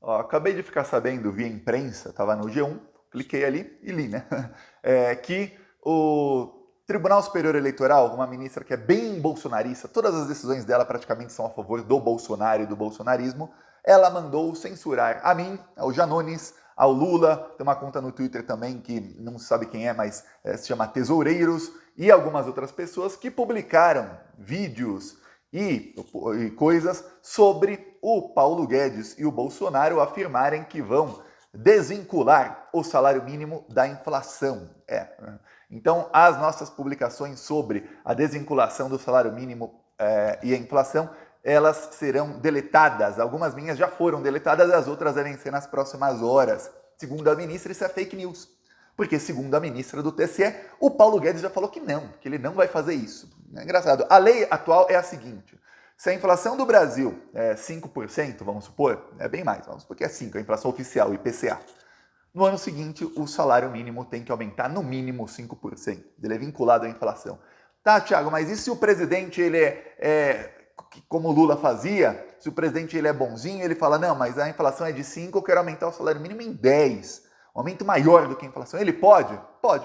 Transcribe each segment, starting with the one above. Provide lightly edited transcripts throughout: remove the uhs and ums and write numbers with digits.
Ó, acabei de ficar sabendo via imprensa, estava no G1, cliquei ali e li, né? Que o Tribunal Superior Eleitoral, uma ministra que é bem bolsonarista, todas as decisões dela praticamente são a favor do Bolsonaro e do bolsonarismo, ela mandou censurar a mim, ao Janones, ao Lula, tem uma conta no Twitter também que não se sabe quem é, mas se chama Tesoureiros, e algumas outras pessoas que publicaram vídeos e coisas sobre o Paulo Guedes e o Bolsonaro afirmarem que vão desvincular o salário mínimo da inflação. Então, as nossas publicações sobre a desvinculação do salário mínimo e a inflação, elas serão deletadas. Algumas minhas já foram deletadas, as outras devem ser nas próximas horas. Segundo a ministra, isso é fake news. Porque, segundo a ministra do TSE, o Paulo Guedes já falou que ele não vai fazer isso. É engraçado. A lei atual é a seguinte: se a inflação do Brasil é 5%, vamos supor, é bem mais, vamos supor que é 5%, a inflação oficial, IPCA. No ano seguinte, o salário mínimo tem que aumentar no mínimo 5%. Ele é vinculado à inflação. Tá, Thiago, mas e se o presidente ele como o Lula fazia, se o presidente ele é bonzinho, ele fala, não, mas a inflação é de 5%, eu quero aumentar o salário mínimo em 10%. Um aumento maior do que a inflação. Ele pode? Pode.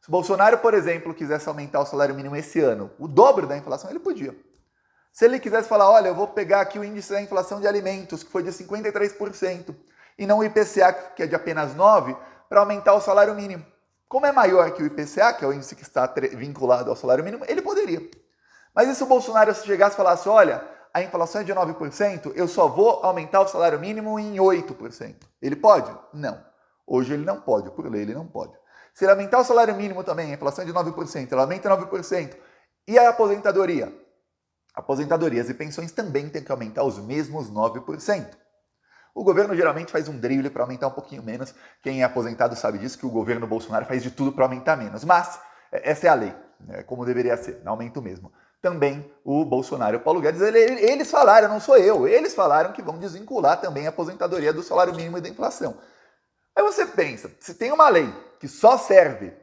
Se o Bolsonaro, por exemplo, quisesse aumentar o salário mínimo esse ano, o dobro da inflação, ele podia. Se ele quisesse falar, olha, eu vou pegar aqui o índice da inflação de alimentos, que foi de 53%, e não o IPCA, que é de apenas 9%, para aumentar o salário mínimo. Como é maior que o IPCA, que é o índice que está vinculado ao salário mínimo, ele poderia. Mas e se o Bolsonaro chegasse e falasse, olha, a inflação é de 9%, eu só vou aumentar o salário mínimo em 8%. Ele pode? Não. Hoje ele não pode, por lei ele não pode. Se ele aumentar o salário mínimo também, a inflação é de 9%, ele aumenta 9%. E a aposentadoria? Aposentadorias e pensões também têm que aumentar os mesmos 9%. O governo geralmente faz um drible para aumentar um pouquinho menos. Quem é aposentado sabe disso, que o governo Bolsonaro faz de tudo para aumentar menos. Mas essa é a lei, como deveria ser, aumento mesmo. Também o Bolsonaro e o Paulo Guedes, eles falaram, não sou eu, eles falaram que vão desvincular também a aposentadoria do salário mínimo e da inflação. Aí você pensa, se tem uma lei que só serve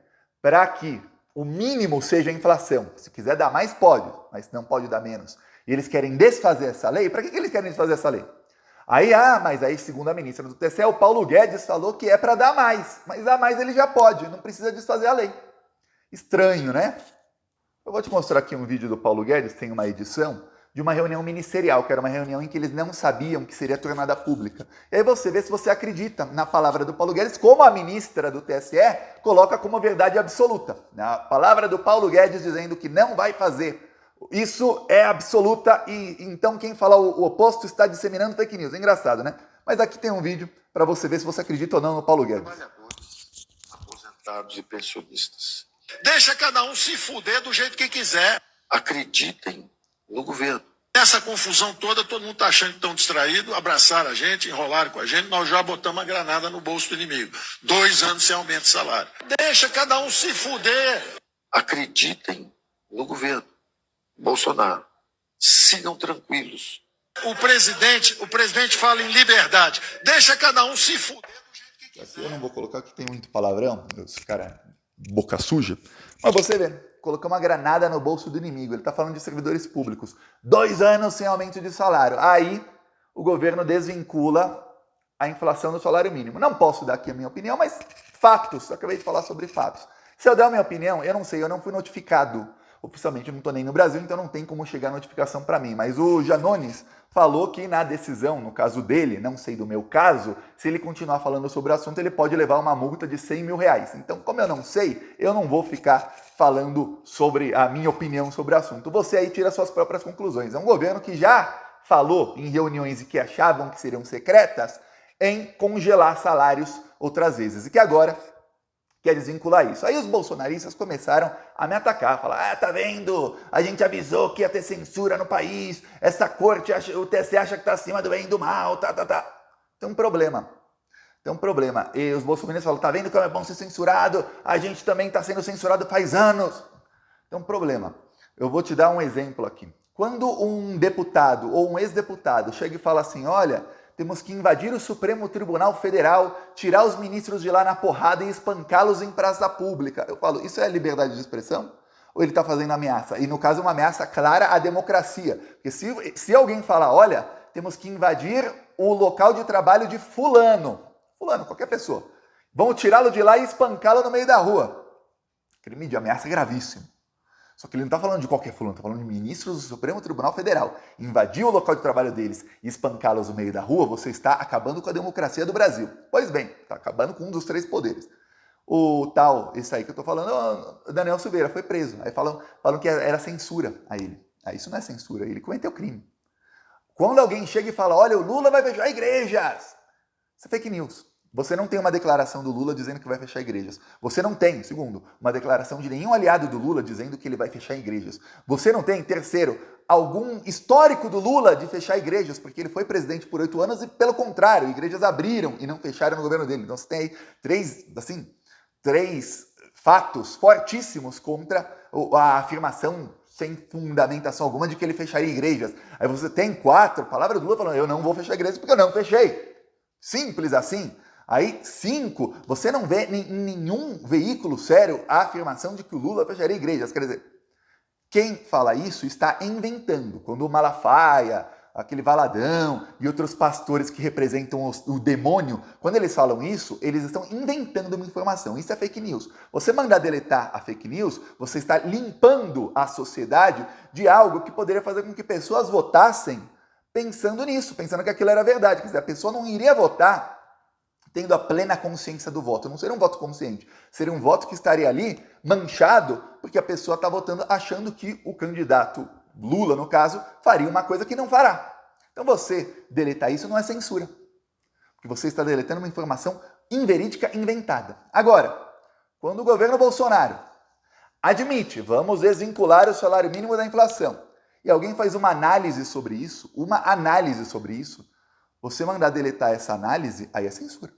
para que o mínimo seja a inflação, se quiser dar mais pode, mas não pode dar menos, e eles querem desfazer essa lei, para que eles querem desfazer essa lei? Mas aí segundo a ministra do TSE, o Paulo Guedes falou que é para dar mais, mas dar mais ele já pode, não precisa desfazer a lei. Estranho, né? Eu vou te mostrar aqui um vídeo do Paulo Guedes, tem uma edição, de uma reunião ministerial, que era uma reunião em que eles não sabiam que seria tornada pública. E aí você vê se você acredita na palavra do Paulo Guedes, como a ministra do TSE coloca como verdade absoluta. A palavra do Paulo Guedes dizendo que não vai fazer. Isso é absoluta e então quem fala o oposto está disseminando fake news. É engraçado, né? Mas aqui tem um vídeo para você ver se você acredita ou não no Paulo Guedes. Trabalhadores, aposentados e pensionistas. Deixa cada um se fuder do jeito que quiser. Acreditem no governo. Nessa confusão toda, todo mundo está achando que estão distraídos, abraçaram a gente, enrolaram com a gente, nós já botamos a granada no bolso do inimigo. 2 anos sem aumento de salário. Deixa cada um se fuder. Acreditem no governo. Bolsonaro. Sigam tranquilos. O presidente fala em liberdade. Deixa cada um se fuder do jeito que quiser. Eu não vou colocar que tem muito palavrão, esse cara boca suja, mas você vê, colocou uma granada no bolso do inimigo. Ele está falando de servidores públicos. 2 anos sem aumento de salário. Aí o governo desvincula a inflação do salário mínimo. Não posso dar aqui a minha opinião, mas fatos. Eu acabei de falar sobre fatos. Se eu der a minha opinião, eu não sei, eu não fui notificado oficialmente, eu não estou nem no Brasil, então não tem como chegar a notificação para mim. Mas o Janones falou que na decisão, no caso dele, não sei do meu caso, se ele continuar falando sobre o assunto, ele pode levar uma multa de 100 mil reais. Então, como eu não sei, eu não vou ficar falando sobre a minha opinião sobre o assunto. Você aí tira suas próprias conclusões. É um governo que já falou em reuniões que achavam que seriam secretas em congelar salários outras vezes e que agora quer desvincular isso. Aí os bolsonaristas começaram a me atacar, falar, tá vendo? A gente avisou que ia ter censura no país, essa corte, o TSE acha que tá acima do bem e do mal, tá. Tem um problema. E os bolsonaristas falam, tá vendo como é bom ser censurado? A gente também tá sendo censurado faz anos. Tem um problema. Eu vou te dar um exemplo aqui. Quando um deputado ou um ex-deputado chega e fala assim, olha, temos que invadir o Supremo Tribunal Federal, tirar os ministros de lá na porrada e espancá-los em praça pública. Eu falo, isso é liberdade de expressão? Ou ele está fazendo ameaça? E no caso, uma ameaça clara à democracia. Porque se alguém falar, olha, temos que invadir o local de trabalho de fulano. Fulano, qualquer pessoa. Vão tirá-lo de lá e espancá-lo no meio da rua. Crime de ameaça gravíssimo. Só que ele não está falando de qualquer fulano, está falando de ministros do Supremo Tribunal Federal. Invadir o local de trabalho deles e espancá-los no meio da rua, você está acabando com a democracia do Brasil. Pois bem, está acabando com um dos 3 poderes. O tal, esse aí que eu estou falando, o Daniel Silveira, foi preso. Aí falam que era censura a ele. Aí isso não é censura, ele cometeu crime. Quando alguém chega e fala, olha, o Lula vai fechar igrejas, isso é fake news. Você não tem uma declaração do Lula dizendo que vai fechar igrejas. Você não tem, segundo, uma declaração de nenhum aliado do Lula dizendo que ele vai fechar igrejas. Você não tem, terceiro, algum histórico do Lula de fechar igrejas, porque ele foi presidente por 8 anos e, pelo contrário, igrejas abriram e não fecharam no governo dele. Então você tem aí 3 fatos fortíssimos contra a afirmação sem fundamentação alguma de que ele fecharia igrejas. Aí você tem 4 palavras do Lula falando, eu não vou fechar igrejas porque eu não fechei. Simples assim. Aí, 5, você não vê em nenhum veículo sério a afirmação de que o Lula fecharia igrejas. Quer dizer, quem fala isso está inventando. Quando o Malafaia, aquele Valadão e outros pastores que representam o demônio, quando eles falam isso, eles estão inventando uma informação. Isso é fake news. Você mandar deletar a fake news, você está limpando a sociedade de algo que poderia fazer com que pessoas votassem pensando nisso, pensando que aquilo era verdade. Quer dizer, a pessoa não iria votar tendo a plena consciência do voto. Não seria um voto consciente, seria um voto que estaria ali manchado, porque a pessoa está votando achando que o candidato Lula, no caso, faria uma coisa que não fará. Então você deletar isso não é censura, porque você está deletando uma informação inverídica, inventada. Agora, quando o governo Bolsonaro admite, vamos desvincular o salário mínimo da inflação, e alguém faz uma análise sobre isso, você mandar deletar essa análise, aí é censura.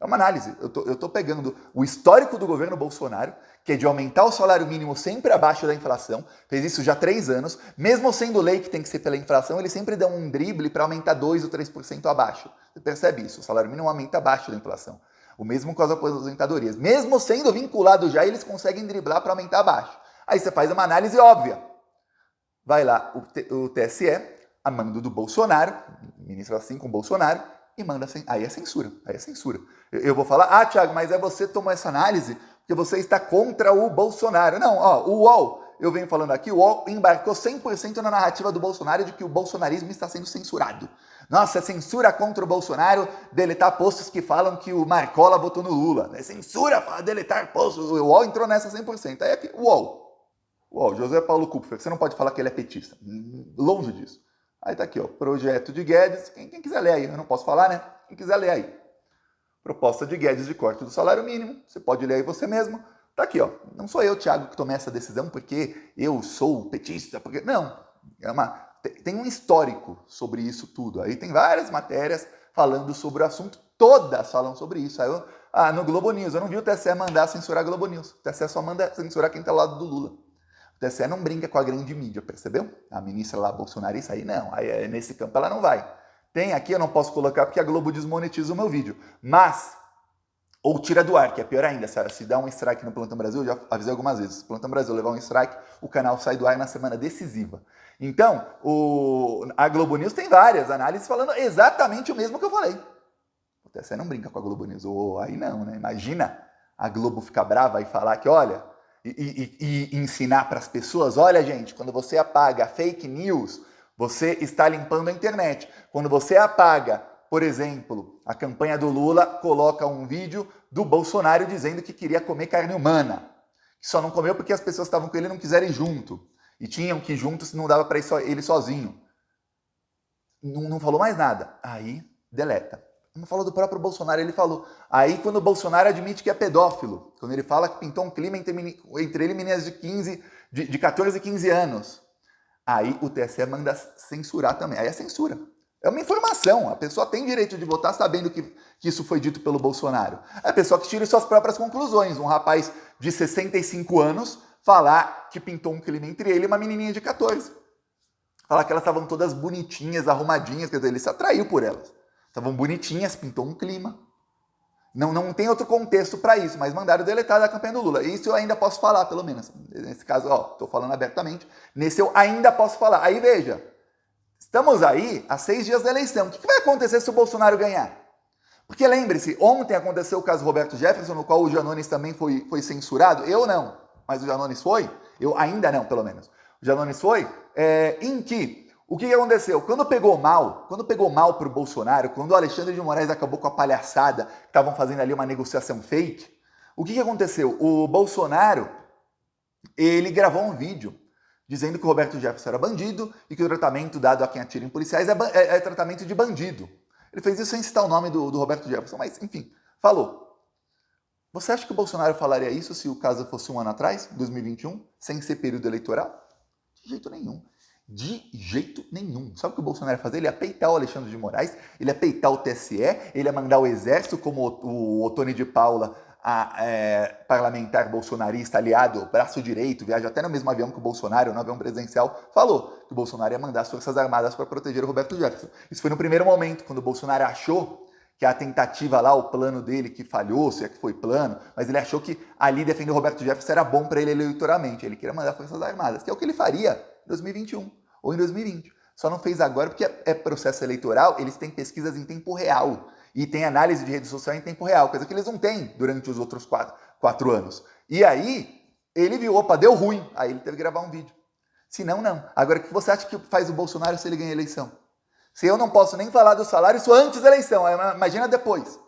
É uma análise. Eu tô pegando o histórico do governo Bolsonaro, que é de aumentar o salário mínimo sempre abaixo da inflação, fez isso já há 3 anos, mesmo sendo lei que tem que ser pela inflação, ele sempre dá um drible para aumentar 2 ou 3% abaixo. Você percebe isso? O salário mínimo aumenta abaixo da inflação. O mesmo com as aposentadorias. Mesmo sendo vinculado já, eles conseguem driblar para aumentar abaixo. Aí você faz uma análise óbvia. Vai lá o TSE, a mando do Bolsonaro, ministro assim com Bolsonaro, e manda assim. Aí é censura. Eu vou falar, Thiago, mas você tomou essa análise porque você está contra o Bolsonaro. Não, o UOL, eu venho falando aqui, o UOL embarcou 100% na narrativa do Bolsonaro de que o bolsonarismo está sendo censurado. Nossa, censura contra o Bolsonaro deletar posts que falam que o Marcola votou no Lula. É censura para deletar posts. O UOL entrou nessa 100%. Aí aqui, o UOL, José Paulo Kupfer, você não pode falar que ele é petista. Longe disso. Aí tá aqui, projeto de Guedes, quem quiser ler aí, eu não posso falar, né? Quem quiser ler aí. Proposta de Guedes de corte do salário mínimo, você pode ler aí você mesmo. Tá aqui, não sou eu, Thiago, que tomei essa decisão porque eu sou petista, porque... Não, tem um histórico sobre isso tudo. Aí tem várias matérias falando sobre o assunto, todas falam sobre isso. Aí no Globo News, eu não vi o TSE mandar censurar a Globo News. O TSE só manda censurar quem tá ao lado do Lula. O TSE não brinca com a grande mídia, percebeu? A ministra lá, bolsonarista, aí não. Aí nesse campo ela não vai. Tem aqui, eu não posso colocar porque a Globo desmonetiza o meu vídeo. Mas, ou tira do ar, que é pior ainda. Se dá um strike no Plantão Brasil, eu já avisei algumas vezes. Se o Plantão Brasil levar um strike, o canal sai do ar na semana decisiva. Então, a Globo News tem várias análises falando exatamente o mesmo que eu falei. O TSE não brinca com a Globo News. Aí não, né? Imagina a Globo ficar brava e falar que, olha... E ensinar para as pessoas, olha gente, quando você apaga fake news, você está limpando a internet. Quando você apaga, por exemplo, a campanha do Lula, coloca um vídeo do Bolsonaro dizendo que queria comer carne humana. Que só não comeu porque as pessoas estavam com ele e não quiseram ir junto. E tinham que ir juntos, não dava para ir ele sozinho. Não falou mais nada. Aí, deleta. Não falou do próprio Bolsonaro, ele falou. Aí quando o Bolsonaro admite que é pedófilo, quando ele fala que pintou um clima entre ele e meninas de 14 e 15 anos, aí o TSE manda censurar também. Aí é censura. É uma informação. A pessoa tem direito de votar sabendo que isso foi dito pelo Bolsonaro. É a pessoa que tira suas próprias conclusões. Um rapaz de 65 anos falar que pintou um clima entre ele e uma menininha de 14. Falar que elas estavam todas bonitinhas, arrumadinhas, quer dizer, ele se atraiu por elas. Estavam bonitinhas, pintou um clima. Não tem outro contexto para isso, mas mandaram deletar da campanha do Lula. Isso eu ainda posso falar, pelo menos. Nesse caso, estou falando abertamente. Nesse eu ainda posso falar. Aí veja, Estamos aí há 6 dias da eleição. O que vai acontecer se o Bolsonaro ganhar? Porque lembre-se, ontem aconteceu o caso Roberto Jefferson, no qual o Janones também foi censurado. Eu não, mas o Janones foi. Eu ainda não, pelo menos. O Janones foi. Em que, o que aconteceu? Quando pegou mal para o Bolsonaro, quando o Alexandre de Moraes acabou com a palhaçada, que estavam fazendo ali uma negociação fake, o que aconteceu? O Bolsonaro, ele gravou um vídeo dizendo que o Roberto Jefferson era bandido e que o tratamento dado a quem atira em policiais é tratamento de bandido. Ele fez isso sem citar o nome do Roberto Jefferson, mas enfim, falou. Você acha que o Bolsonaro falaria isso se o caso fosse um ano atrás, 2021, sem ser período eleitoral? De jeito nenhum. De jeito nenhum. Sabe o que o Bolsonaro ia fazer? Ele ia peitar o Alexandre de Moraes, ele ia peitar o TSE, ele ia mandar o exército, como o Ottoni de Paula, parlamentar bolsonarista, aliado, braço direito, viaja até no mesmo avião que o Bolsonaro, no avião presidencial, falou que o Bolsonaro ia mandar as Forças Armadas para proteger o Roberto Jefferson. Isso foi no primeiro momento, quando o Bolsonaro achou que a tentativa lá, o plano dele que falhou, se é que foi plano, mas ele achou que ali defender o Roberto Jefferson era bom para ele eleitoralmente. Ele queria mandar Forças Armadas, que é o que ele faria em 2021 ou em 2020. Só não fez agora porque é processo eleitoral, eles têm pesquisas em tempo real e tem análise de rede social em tempo real, coisa que eles não têm durante os outros 4 anos. E aí, ele viu, opa, deu ruim, aí ele teve que gravar um vídeo. Se não, não. Agora, o que você acha que faz o Bolsonaro se ele ganha a eleição? Se eu não posso nem falar do salário, isso antes da eleição, imagina depois.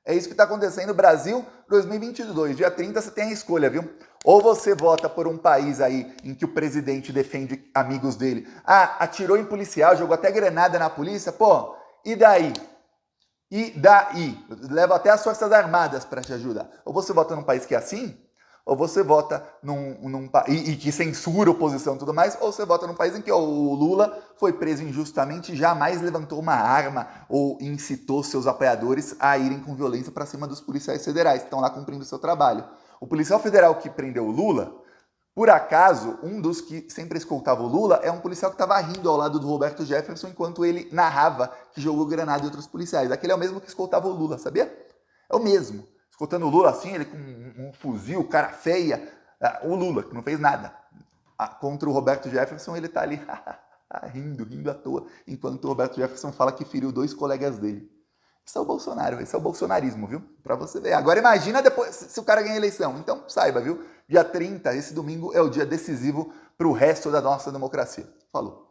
É isso que está acontecendo no Brasil 2022. Dia 30 você tem a escolha, viu? Ou você vota por um país aí em que o presidente defende amigos dele. Atirou em policial, jogou até granada na polícia. Pô, e daí? E daí? Leva até as Forças Armadas para te ajudar. Ou você vota num país que é assim, ou você vota num país e que censura a oposição e tudo mais, ou você vota num país em que o Lula foi preso injustamente e jamais levantou uma arma ou incitou seus apoiadores a irem com violência para cima dos policiais federais que estão lá cumprindo o seu trabalho. O policial federal que prendeu o Lula, por acaso, um dos que sempre escoltava o Lula é um policial que estava rindo ao lado do Roberto Jefferson enquanto ele narrava que jogou granada em outros policiais. Aquele é o mesmo que escoltava o Lula, sabia? É o mesmo. Escoltando o Lula assim, ele com um fuzil, cara feia. O Lula, que não fez nada. Contra o Roberto Jefferson, ele tá ali rindo à toa, enquanto o Roberto Jefferson fala que feriu 2 colegas dele. Esse é o Bolsonaro, esse é o bolsonarismo, viu? Pra você ver. Agora imagina depois se o cara ganha a eleição. Então saiba, viu? Dia 30, esse domingo, é o dia decisivo pro resto da nossa democracia. Falou.